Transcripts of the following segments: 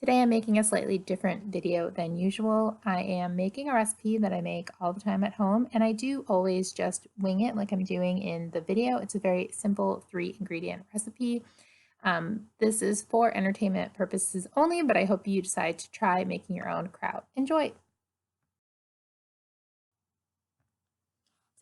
Today I'm making a slightly different video than usual. I am making a recipe that I make all the time at home, and I do always just wing it like I'm doing in the video. It's a very simple 3-ingredient recipe. This is for entertainment purposes only, but I hope you decide to try making your own kraut. Enjoy!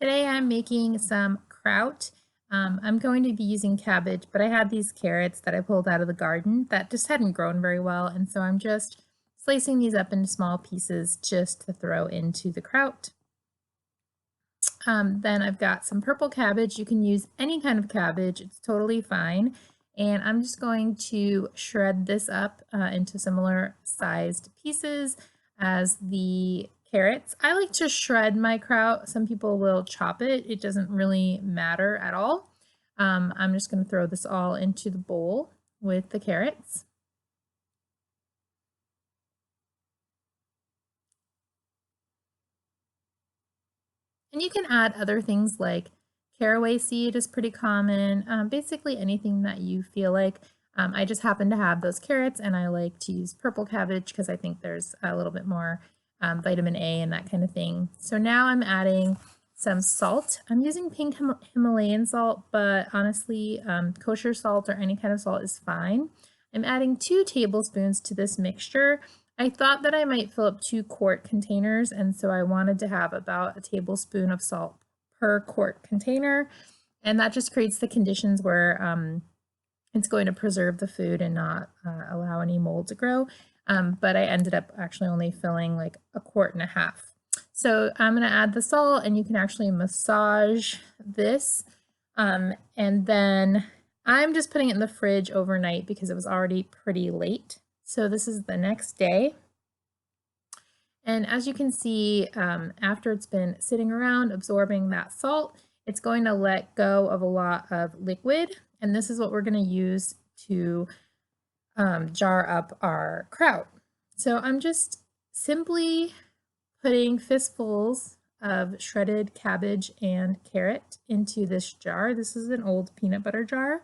Today I'm making some kraut. I'm going to be using cabbage, but I had these carrots that I pulled out of the garden that just hadn't grown very well, and so I'm just slicing these up into small pieces just to throw into the kraut. Then I've got some purple cabbage. You can use any kind of cabbage, it's totally fine. And I'm just going to shred this up into similar sized pieces as the carrots. I like to shred my kraut. Some people will chop it. It doesn't really matter at all. I'm just going to throw this all into the bowl with the carrots. And you can add other things like caraway seed is pretty common, basically anything that you feel like. I just happen to have those carrots, and I like to use purple cabbage because I think there's a little bit more vitamin A and that kind of thing. So now I'm adding some salt. I'm using pink Himalayan salt, but honestly, kosher salt or any kind of salt is fine. I'm adding 2 tablespoons to this mixture. I thought that I might fill up 2 quart containers, and so I wanted to have about a tablespoon of salt per quart container, and that just creates the conditions where it's going to preserve the food and not allow any mold to grow. But I ended up actually only filling like 1.5 quarts. So I'm going to add the salt, and you can actually massage this, and then I'm just putting it in the fridge overnight because it was already pretty late. So this is the next day. And as you can see, after it's been sitting around absorbing that salt, it's going to let go of a lot of liquid. And this is what we're going to use to jar up our kraut. So I'm just simply putting fistfuls of shredded cabbage and carrot into this jar. This is an old peanut butter jar.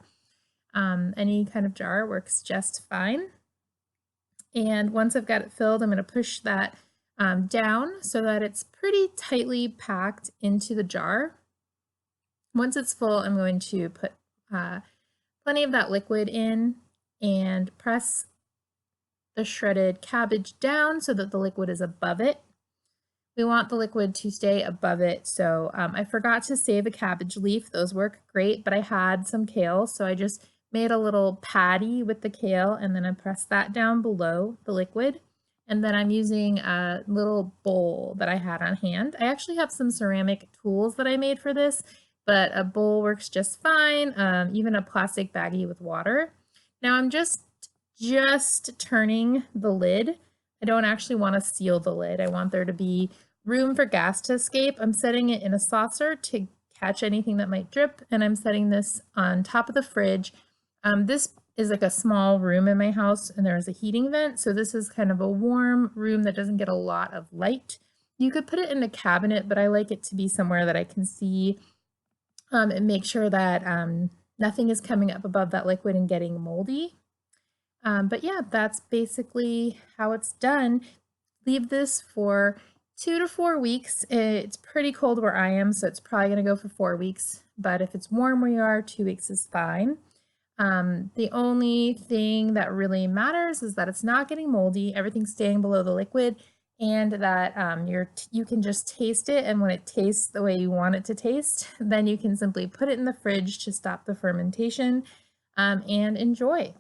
Any kind of jar works just fine. And once I've got it filled, I'm going to push that down so that it's pretty tightly packed into the jar. Once it's full, I'm going to put plenty of that liquid in and press the shredded cabbage down so that the liquid is above it. We want the liquid to stay above it, so I forgot to save a cabbage leaf. Those work great, but I had some kale, so I just made a little patty with the kale, and then I pressed that down below the liquid. And then I'm using a little bowl that I had on hand. I actually have some ceramic tools that I made for this, but a bowl works just fine, even a plastic baggie with water. Now I'm just turning the lid. I don't actually want to seal the lid. I want there to be room for gas to escape. I'm setting it in a saucer to catch anything that might drip, and I'm setting this on top of the fridge. This is like a small room in my house, and there's a heating vent, so this is kind of a warm room that doesn't get a lot of light. You could put it in a cabinet, but I like it to be somewhere that I can see and make sure that nothing is coming up above that liquid and getting moldy. But yeah, that's basically how it's done. Leave this for 2 to 4 weeks. It's pretty cold where I am, so it's probably going to go for 4 weeks, but if it's warm where you are, 2 weeks is fine. The only thing that really matters is that it's not getting moldy, everything's staying below the liquid, and that you can just taste it, and when it tastes the way you want it to taste, then you can simply put it in the fridge to stop the fermentation and enjoy.